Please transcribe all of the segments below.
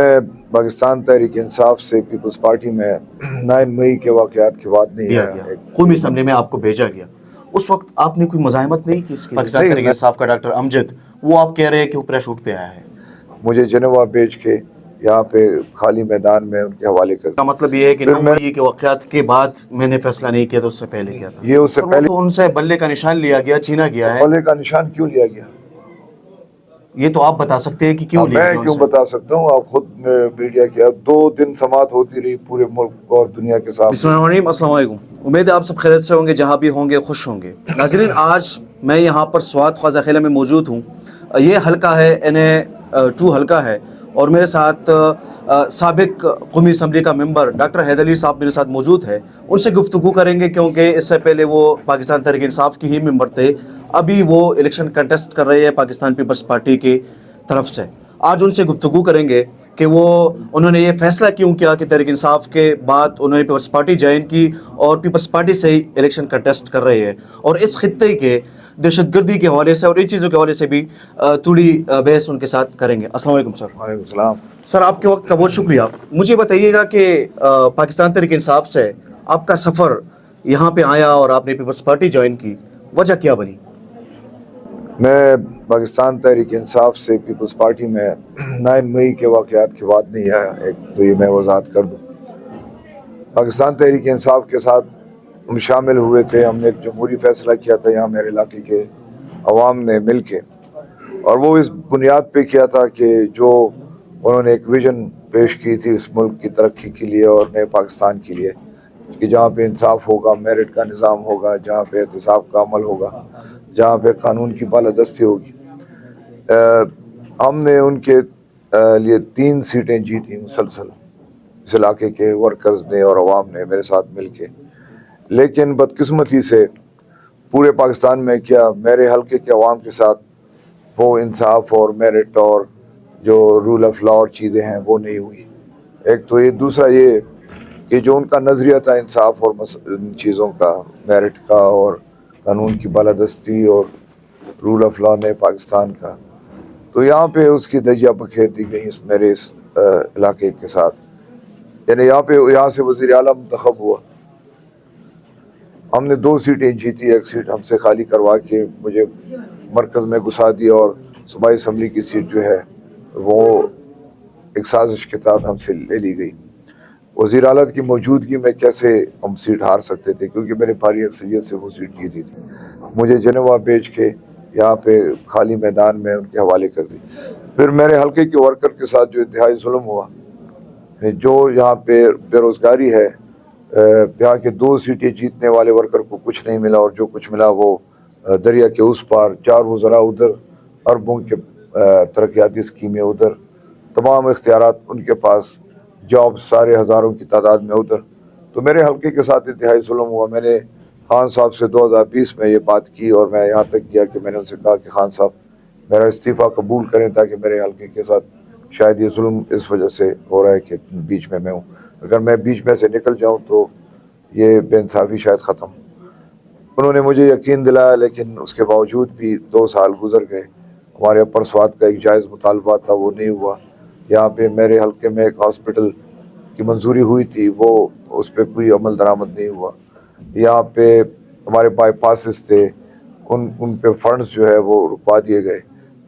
मैं पाकिस्तान तहरीक इंसाफ से peoples party में 9 मई के वाक़यात के बाद नहीं दिया आया। गया, कौमी असम्बली में आपको भेजा गया, उस वक्त आपने कोई मुज़ाहमत नहीं की इसकी? पाकिस्तान नहीं, तहरीक इंसाफ का डॉक्टर अमजद, वो आप कह रहे हैं कि वो पैराशूट पे आया है। मुझे जेनेवा भेज के यहाँ पे खाली मैदान में उनके हवाले कर का दिया। मतलब ये है कि फिर 9 मई के वाक़यात के बाद मैंने फैसला नहीं किया, तो उससे पहले किया था। ये उससे सर, वो पहले तो उनसे बल्ले का निशान लिया गया, छीना गया है। बल्ले का निशान क्यों लिया गया? ये तो आप बता सकते हैं कि क्यों लिया मैं गया क्यों उनसे। बता सकता हूँ? आप खुद मीडिया की 2 दिन समाअत होती रही पूरे मुल्क और दुनिया के सामने। बिस्मिल्लाहिर्रहमानिर्रहीम, अस्सलाम वालेकुम। उम्मीद है आप सब खैरियत से होंगे, जहाँ भी होंगे खुश होंगे। नाज़रीन, आज मैं यहाँ पर स्वात ख्वाजा खेला में मौजूद हूँ। ये हल्का है, NA-2 हल्का है, और मेरे साथ साबिक कौमी असम्बली का मेंबर डॉक्टर हैदर अली साहब मेरे साथ मौजूद है। उनसे गुफ्तगू करेंगे, क्योंकि इससे पहले वो पाकिस्तान तहरीक इंसाफ की ही मेंबर थे। अभी वो इलेक्शन कंटेस्ट कर रहे हैं पाकिस्तान पीपल्स पार्टी की तरफ से। आज उनसे गुफ्तगू करेंगे कि वो उन्होंने ये फैसला क्यों किया कि तहरीक इंसाफ के बाद उन्होंने पीपल्स पार्टी ज्वाइन की और पीपल्स पार्टी से ही इलेक्शन कंटेस्ट कर रहे हैं, और इस खित्ते के दहशतगर्दी के हवाले से और इन चीज़ों के हवाले से भी थोड़ी बहस उनके साथ करेंगे। अस्सलाम वालेकुम सर। वालेकुम सलाम। सर, आपके वक्त का बहुत शुक्रिया। मुझे बताइएगा कि पाकिस्तान तहरीक इंसाफ से आपका सफ़र यहाँ पे आया और आपने पीपल्स पार्टी ज्वाइन की, वजह क्या बनी? मैं पाकिस्तान तहरीक इंसाफ से पीपल्स पार्टी में 9 मई के वाक़यात के बाद नहीं आया। एक तो ये मैं वजाहत कर दूँ, पाकिस्तान तहरीक इंसाफ के साथ हम शामिल हुए थे। हमने एक जमहूरी फ़ैसला किया था यहाँ मेरे इलाके के अवाम ने मिल के, और वो इस बुनियाद पे किया था कि जो उन्होंने एक विज़न पेश की थी इस मुल्क की तरक्की के लिए और नए पाकिस्तान के लिए, कि जहाँ पे इंसाफ होगा, मेरिट का निज़ाम होगा, जहाँ पे एहतिसाब का अमल होगा, जहाँ पे कानून की बालादस्ती होगी। हमने उनके लिए 3 सीटें जीती मुसलसल, इस इलाके के वर्कर्स ने और अवाम ने मेरे साथ मिल के। लेकिन बदकिस्मती से पूरे पाकिस्तान में क्या, मेरे हल्के के अवाम के साथ वो इंसाफ और मेरिट और जो रूल ऑफ लॉ और चीज़ें हैं वो नहीं हुई। एक तो ये, दूसरा ये कि जो उनका नज़रिया था इंसाफ और इन चीज़ों का, मेरिट का और कानून की बालादस्ती और रूल ऑफ लॉ ने पाकिस्तान का, तो यहाँ पे उसकी दजिया बखेर दी गई इस मेरे इस इलाके के साथ। यानी यहाँ से वज़ीर आला मुंतखब हुआ, हमने 2 सीटें जीती, 1 सीट हमसे खाली करवा के मुझे मरकज़ में घुसा दिया, और सूबाई असम्बली की सीट जो है वो एक साजिश के तहत हमसे ले ली गई। वज़ीर आला की मौजूदगी में कैसे हम सीट हार सकते थे, क्योंकि मैंने भारी अक्सरियत से वो सीट जीती थी। मुझे जेनेवा भेज के यहाँ पे खाली मैदान में उनके हवाले कर दी। फिर मेरे हल्के के वर्कर के साथ जो इंतहाई जुल्म हुआ, जो यहाँ पे बेरोज़गारी है, यहाँ के 2 सीटें जीतने वाले वर्कर को कुछ नहीं मिला, और जो कुछ मिला वो दरिया के उस पार 4 वज़रा उधर, अरबों के तरक्याती स्कीमें उधर, तमाम इख्तियारात उनके पास, जॉब सारे हज़ारों की तादाद में उधर। तो मेरे हल्के के साथ इंतहाई जुल्म हुआ। मैंने खान साहब से 2020 में ये बात की, और मैं यहाँ तक किया कि मैंने उनसे कहा कि खान साहब मेरा इस्तीफ़ा कबूल करें, ताकि मेरे हल्के के साथ शायद ये जुल्म इस वजह से हो रहा है कि बीच में मैं हूँ, अगर मैं बीच में से निकल जाऊँ तो ये बेइंसाफ़ी शायद ख़त्म। उन्होंने मुझे यकीन दिलाया, लेकिन उसके बावजूद भी 2 साल गुजर गए। हमारे अपर स्वात का एक जायज़ मुतालबा था, वो नहीं हुआ। यहाँ पे मेरे हल्के में एक हॉस्पिटल की मंजूरी हुई थी, वो उस पर कोई अमल दरामद नहीं हुआ। यहाँ पे हमारे बाईपासेस थे, उन पे फंड्स जो है वो रुकवा दिए गए।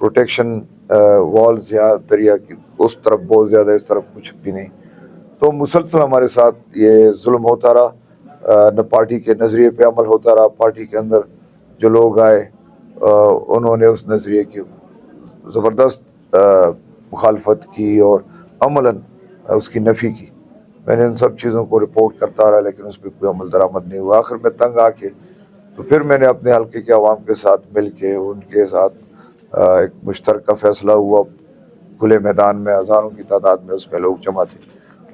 प्रोटेक्शन वॉल्स यहाँ दरिया की उस तरफ बहुत ज़्यादा, इस तरफ कुछ भी नहीं। तो मुसलसल हमारे साथ ये जुल्म होता रहा, न पार्टी के नज़रिए पे अमल होता रहा। पार्टी के अंदर जो लोग आए उन्होंने उस नज़रिए की ज़बरदस्त मुखालफत की और अमलन उसकी नफ़ी की। मैंने इन सब चीज़ों को रिपोर्ट करता रहा, लेकिन उस पर कोई अमल दरामद नहीं हुआ। आखिर में तंग आके तो फिर मैंने अपने हल्के के अवाम के साथ मिल के उनके साथ एक मुश्तरका फ़ैसला हुआ, खुले मैदान में हज़ारों की तादाद में उसमें लोग जमा थे,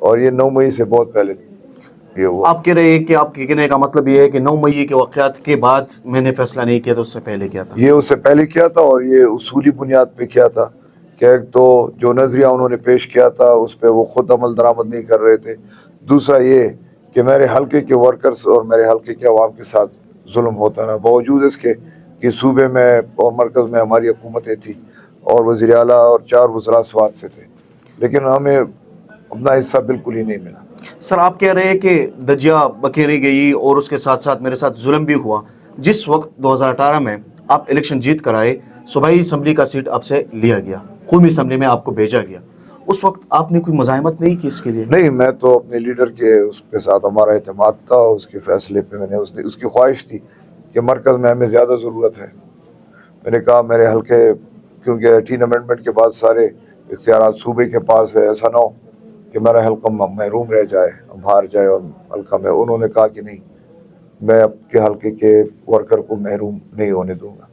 और ये 9 मई से बहुत पहले ये हुआ। आप कह रहे हैं कि आपके कहने का मतलब ये है कि 9 मई के वाक़यात के बाद मैंने फैसला नहीं किया, तो उससे पहले किया था? ये उससे पहले किया था, और ये उसूली बुनियाद पे किया था कि एक तो जो नज़रिया उन्होंने पेश किया था उस पर वो ख़ुद अमल दरामद नहीं कर रहे थे। दूसरा ये कि मेरे हल्के के वर्कर्स और मेरे हल्के के अवाम के साथ जुल्म होता रहा, बावजूद इसके कि सूबे में और मरकज़ में हमारी हुकूमतें थी और वज़ीर आला और 4 वज़रा स्वात से थे। लेकिन हमें अपना हिस्सा बिल्कुल ही नहीं मिला। सर आप कह रहे हैं कि दजिया बखेरी गई और उसके साथ साथ मेरे साथ जुल्म भी हुआ। जिस वक्त 2018 में आप इलेक्शन जीत कर आए, सूबाई असम्बली का सीट आपसे लिया गया, कौमी असम्बली में आपको भेजा गया, उस वक्त आपने कोई मज़ाहमत नहीं की इसके लिए? नहीं, मैं तो अपने लीडर के उसके साथ हमारा एतमाद था, उसके फैसले पे मैंने उसकी ख्वाहिश थी कि मरकज़ में हमें ज़्यादा ज़रूरत है। मैंने कहा मेरे हल्के, क्योंकि 18 अमेंडमेंट के बाद सारे इख्तियारात सूबे के पास है, ऐसा ना हो कि मेरा हल्का महरूम रह जाए, बाहर जाए और हल्का में। उन्होंने कहा कि नहीं, मैं आपके हल्के के वर्कर को महरूम नहीं होने दूंगा।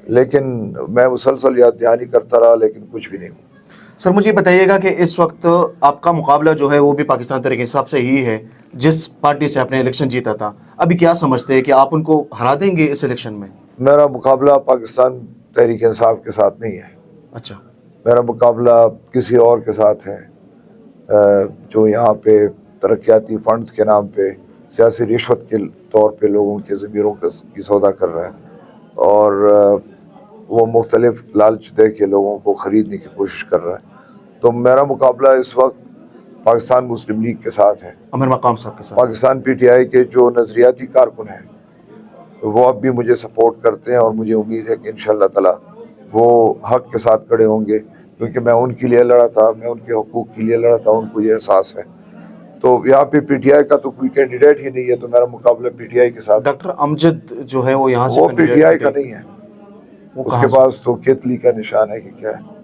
लेकिन मैं मुसलसल याद दहानी करता रहा, लेकिन कुछ भी नहीं हुआ। सर मुझे बताइएगा कि इस वक्त आपका मुकाबला जो है वो भी पाकिस्तान तहरीक इंसाफ से ही है, जिस पार्टी से आपने इलेक्शन जीता था। अभी क्या समझते हैं कि आप उनको हरा देंगे इस इलेक्शन में? मेरा मुकाबला पाकिस्तान तहरीक इंसाफ के साथ नहीं है। अच्छा, मेरा मुकाबला किसी और के साथ है जो यहाँ पे तरक्याती फंड्स के नाम पे सियासी रिश्वत के तौर पे लोगों के ज़मीरों की सौदा कर रहा है, और वो मुख्तलिफ लालच दे के लोगों को ख़रीदने की कोशिश कर रहा है। तो मेरा मुकाबला इस वक्त पाकिस्तान मुस्लिम लीग के साथ है, अमर मकाम साहब के साथ। पाकिस्तान PTI के जो नज़रियाती कारकुन हैं वो अब भी मुझे सपोर्ट करते हैं, और मुझे उम्मीद है कि इंशाअल्लाह ताला वो हक़ के साथ खड़े होंगे, क्योंकि मैं उनके लिए लड़ा था, मैं उनके हुकूक़ के लिए लड़ा था, उनको ये एहसास है। तो यहाँ पे PTI का तो कोई कैंडिडेट ही नहीं है, तो मेरा मुकाबला PTI के साथ। डॉक्टर अमजद जो है वो यहाँ से वो कैंडिडेट PTI का थे। नहीं है, वो उसके कहाँ से? पास तो केतली का निशान है कि क्या है।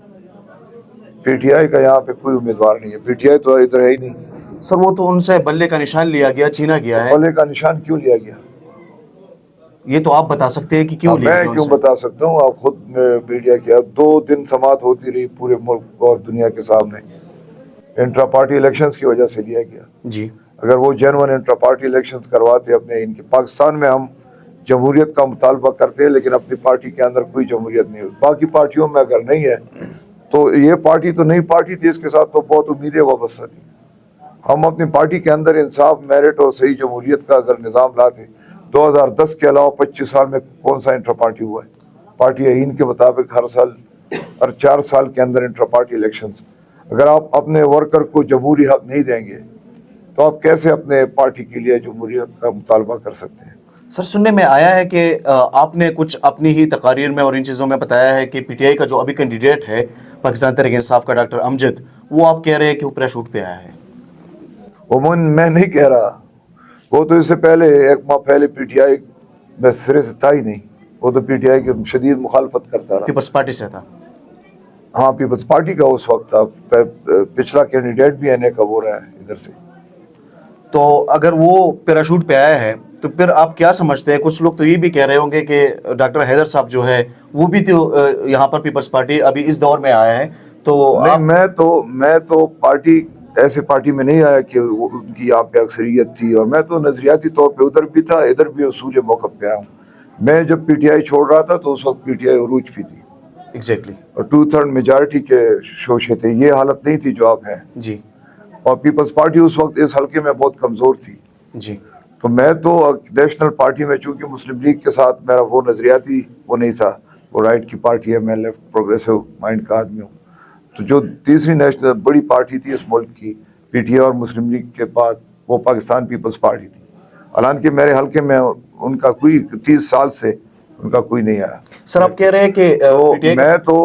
PTI का यहाँ पे कोई उम्मीदवार नहीं है, PTI तो इधर है ही नहीं। सर वो तो उनसे बल्ले का निशान लिया गया, छीना गया है। बल्ले का निशान क्यों लिया गया? ये तो आप बता सकते हैं कि क्यों लिया मैं गया क्यों उनसे? बता सकता हूँ, आप खुद मीडिया के। अब 2 दिन समाअत होती रही पूरे मुल्क और दुनिया के सामने, इंट्रा पार्टी इलेक्शंस की वजह से लिया गया। जी, अगर वो जेन्युइन इंट्रा पार्टी इलेक्शंस करवाते अपने इनके, पाकिस्तान में हम जमहूरियत का मुतालबा करते हैं, लेकिन अपनी पार्टी के अंदर कोई जमहूरियत नहीं होती। बाकी पार्टियों में अगर नहीं है तो ये पार्टी तो नई पार्टी थी, इसके साथ तो बहुत उम्मीदें वाबस्ता थी। हम अपनी पार्टी के अंदर इंसाफ, मेरिट और सही जमहूरियत का अगर निज़ाम लाते, 2010 के अलावा 25 साल में कौन सा इंट्रा पार्टी हुआ है? पार्टी आइन के मुताबिक हर साल, हर 4 साल के अंदर इंट्रा पार्टी इलेक्शंस। अगर आप अपने वर्कर को जमहूरी हक नहीं देंगे तो आप कैसे अपने पार्टी के लिए जमहूरियत का मुतालबा कर सकते हैं? सर सुनने में आया है कि आपने कुछ अपनी ही तकारीर में और इन चीज़ों में बताया है कि PTI का जो अभी कैंडिडेट है पाकिस्तान तहरीक इंसाफ का, डॉक्टर अमजद, वो आप कह रहे हैं कि वो पैराशूट पे आया है। वो मैं नहीं कह रहा, वो तो इससे पहले 1 माह पहले PTI में सिरे से था ही नहीं। वो तो PTI की शदीद मुखालफत करता रहा। पीपल्स पार्टी से था। हाँ, पीपल्स पार्टी का उस वक्त था। पिछला कैंडिडेट भी NA का वो रहा है इधर से। तो अगर वो पैराशूट पे आया है तो फिर आप क्या समझते हैं? कुछ लोग तो ये भी कह रहे होंगे कि डॉक्टर हैदर साहब जो है वो भी तो यहाँ पर पीपल्स पार्टी अभी इस दौर में आया है, तो नहीं, आप... मैं तो पार्टी, ऐसे पार्टी में नहीं आया कि उनकी यहाँ पे अक्सरियत थी, और मैं तो नजरियाती तौर पे उधर भी था, इधर भी उसूल मौक़िफ़ पे आया हूँ। मैं जब PTI छोड़ रहा था तो उस वक्त PTI उरूज भी थी, एग्जैक्टली, और 2/3 मेजॉरिटी के शोशे थे। ये हालत नहीं थी जो आप हैं। जी और पीपल्स पार्टी उस वक्त इस हल्के में बहुत कमज़ोर थी। जी। तो मैं तो नेशनल पार्टी में, चूँकि मुस्लिम लीग के साथ मेरा वो नज़रियाती वो नहीं था, वो राइट की पार्टी है, मैं लेफ्ट प्रोग्रेसिव माइंड का आदमी हूँ। तो जो तीसरी नेशनल बड़ी पार्टी थी इस मुल्क की, PTI और मुस्लिम लीग के बाद, वो पाकिस्तान पीपल्स पार्टी थी। हालांकि मेरे हल्के में उनका कोई 30 साल से उनका कोई नहीं आया। सर आप कह रहे हैं कि PTI मैं तो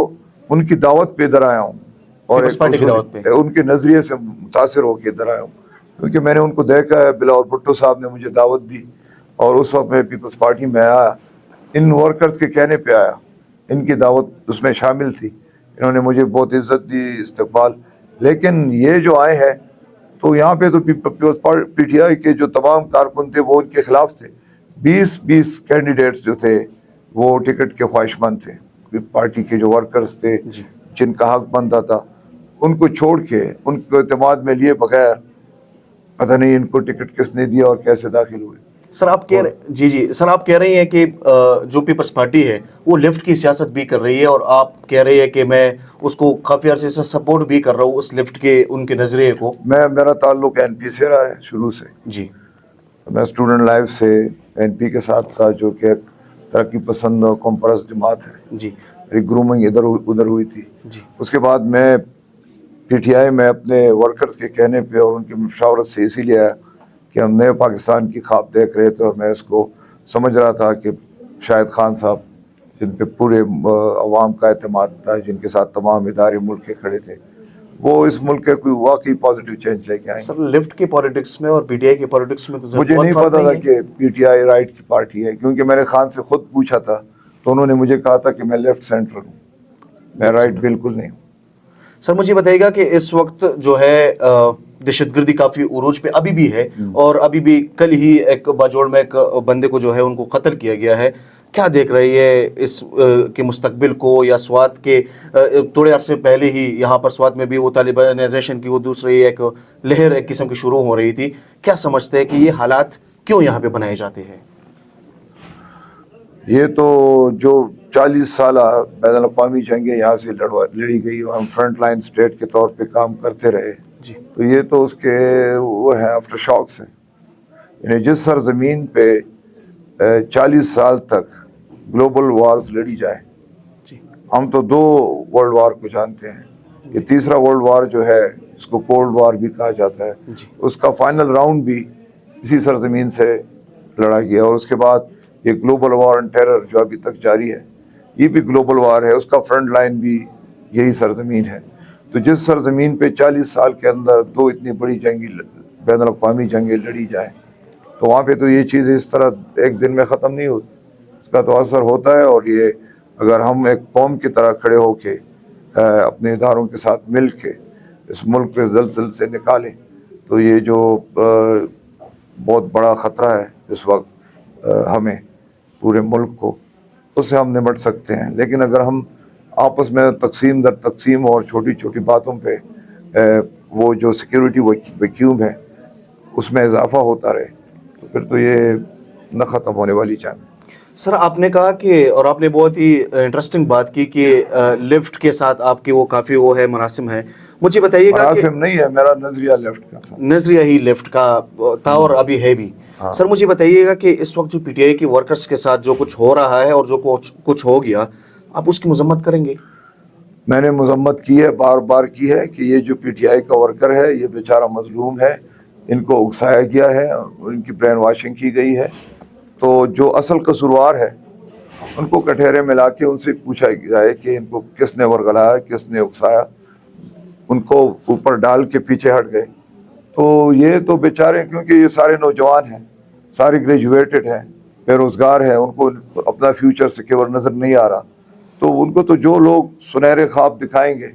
उनकी दावत पे इधर आया हूँ, और पीपल्स पार्टी की दावत पे उनके नज़रिए से मुतासिर होकर इधर आया हूँ, क्योंकि मैंने उनको देखा है। बिलावल भुट्टो साहब ने मुझे दावत दी, और उस वक्त मैं पीपल्स पार्टी में आया, इन वर्कर्स के कहने पे आया, इनकी दावत उसमें शामिल थी। इन्होंने मुझे बहुत इज्जत दी, इस्तकबाल। लेकिन ये जो आए हैं तो यहाँ पे तो PTI के जो तमाम कारकुन थे वो उनके खिलाफ थे। 20 कैंडिडेट्स जो थे वो टिकट के ख्वाहिशमंद थे। पार्टी के जो वर्कर्स थे जिनका हक बनता था, उनको छोड़ के, उनको एतमाद में लिए बगैर, पता नहीं इनको टिकट किसने दिया और कैसे दाखिल हुए। सर आप कह जी सर आप कह रहे हैं कि जो पीपल्स पार्टी है वो लेफ्ट की सियासत भी कर रही है, और आप कह रहे हैं कि मैं उसको काफ़ी अरसे से सपोर्ट भी कर रहा हूँ उस लेफ्ट के उनके नज़रिए को। मेरा ताल्लुक NP से रहा है शुरू से जी। मैं स्टूडेंट लाइफ से NP के साथ था, जो कि तरक्की पसंद और कॉम्परस जमात है। जी। मेरी ग्रूमिंग इधर उधर हुई थी। जी। उसके बाद मैं पी टी आई में अपने वर्कर्स के कहने पे और उनकी मशावरत से इसीलिए आया कि हम नए पाकिस्तान की ख्वाब देख रहे थे और मैं इसको समझ रहा था कि शाहिद खान साहब जिन पे पूरे अवाम का एतमाद था, जिनके साथ तमाम इदारे मुल्क के खड़े थे, वो इस मुल्क के कोई वाकई पॉजिटिव चेंज लेके आए। सर लेफ्ट की पॉलिटिक्स में और पीटीआई की पॉलिटिक्स में तो मुझे नहीं पता था कि पीटीआई राइट की पार्टी है, क्योंकि मैंने खान से खुद पूछा था तो उन्होंने मुझे कहा था कि मैं लेफ्ट सेंटर हूँ, मैं राइट बिल्कुल नहीं हूँ। सर मुझे बताइएगा कि इस वक्त जो है दहशतगर्दी काफ़ी उरूज पे अभी भी है, और अभी भी कल ही एक बाजोड़ में एक बंदे को जो है उनको कत्ल किया गया है। क्या देख रही है इस के मुस्तकबिल को, या स्वात के थोड़े अरसे पहले ही यहाँ पर स्वात में भी वो तालिबानाइजेशन की वो दूसरी एक लहर एक किस्म की शुरू हो रही थी। क्या समझते हैं कि ये हालात क्यों यहाँ पे बनाए जाते हैं? ये तो जो 40 साल बैनुल अक़वामी जंगें यहाँ से लड़ी गई और हम फ्रंट लाइन स्टेट के तौर पे काम करते रहे जी। तो ये तो उसके वो है आफ्टर शॉक्स हैं। यानी जिस सरजमीन पे 40 साल तक ग्लोबल वार्स लड़ी जाए, जी। हम तो 2 वर्ल्ड वार को जानते हैं, ये तीसरा वर्ल्ड वार जो है इसको कोल्ड वार भी कहा जाता है, उसका फाइनल राउंड भी इसी सरजमीन से लड़ा गया। और उसके बाद ये ग्लोबल वार ऑन टेरर जो अभी तक जारी है, ये भी ग्लोबल वार है, उसका फ्रंट लाइन भी यही सरजमीन है। तो जिस सरजमीन पे 40 साल के अंदर 2 इतनी बड़ी जंगी बैनुल अक़वामी जंगें लड़ी जाए, तो वहाँ पे तो ये चीज़ इस तरह एक दिन में ख़त्म नहीं होती, इसका तो असर होता है। और ये अगर हम एक कौम की तरह खड़े होके अपने इदारों के साथ मिल के इस मुल्क को इस दलदल से निकालें, तो ये जो बहुत बड़ा ख़तरा है इस वक्त हमें पूरे मुल्क को, उससे हम निपट सकते हैं। लेकिन अगर हम आपस में तकसीम दर तकसीम और छोटी छोटी बातों पे वो जो सिक्योरिटी वैक्यूम है उसमें इजाफा होता रहे, तो फिर तो ये न ख़त्म होने वाली जंग। सर आपने कहा कि, और आपने बहुत ही इंटरेस्टिंग बात की कि लेफ्ट के साथ आपकी वो काफ़ी वो है मुनासिब है। मुझे बताइएगा कि मुनासिब नहीं है, मेरा नजरिया लेफ्ट का था, नजरिया ही लेफ्ट का था और अभी है भी। हाँ। सर मुझे बताइएगा कि इस वक्त जो पीटीआई के वर्कर्स के साथ जो कुछ हो रहा है और जो कुछ हो गया, आप उसकी मजम्मत करेंगे? मैंने मजम्मत की है, बार बार की है कि ये जो पीटीआई का वर्कर है ये बेचारा मजलूम है, इनको उकसाया गया है, उनकी ब्रेन वॉशिंग की गई है। तो जो असल कसूरवार है उनको कटहरे मिला के उनसे पूछा जाए कि इनको किसने वरगलाया, किसने उकसाया, उनको ऊपर डाल के पीछे हट गए। तो ये तो बेचारे, क्योंकि ये सारे नौजवान हैं, सारे ग्रेजुएटेड हैं, बेरोज़गार हैं, उनको अपना फ्यूचर सिक्योर नज़र नहीं आ रहा, तो उनको तो जो लोग सुनहरे ख्वाब दिखाएंगे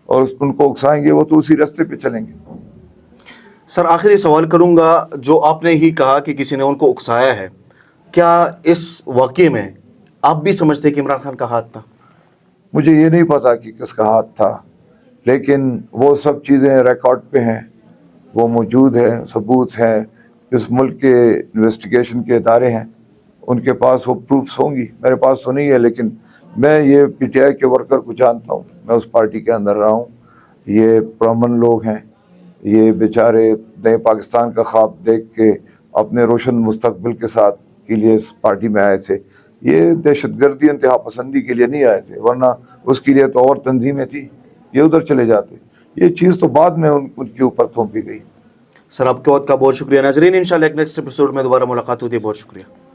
और उनको उकसाएंगे वो तो उसी रास्ते पे चलेंगे। सर आखिरी सवाल करूंगा, जो आपने ही कहा कि किसी ने उनको उकसाया है, क्या इस वाक़े में आप भी समझते कि इमरान खान का हाथ था? मुझे ये नहीं पता कि किसका हाथ था, लेकिन वो सब चीज़ें रिकॉर्ड पे हैं, वो मौजूद है, सबूत हैं, इस मुल्क के इन्वेस्टिगेशन के इदारे हैं, उनके पास वो प्रूफ्स होंगी। मेरे पास तो नहीं है, लेकिन मैं ये पीटीआई के वर्कर को जानता हूँ, मैं उस पार्टी के अंदर रहा हूँ, ये पुरअमन लोग हैं, ये बेचारे नए पाकिस्तान का ख्वाब देख के अपने रोशन मुस्तकबिल के साथ के लिए इस पार्टी में आए थे। ये दहशतगर्दी इंतहा पसंदी के लिए नहीं आए थे, वरना उसके लिए तो और तंजीमें थी, ये उधर चले जाते। ये चीज़ तो बाद में उनके ऊपर थोपी गई। सर आपके वक्त का बहुत शुक्रिया। नाज़रीन इंशाल्लाह नेक्स्ट एपिसोड में दोबारा मुलाकात होती है। बहुत शुक्रिया।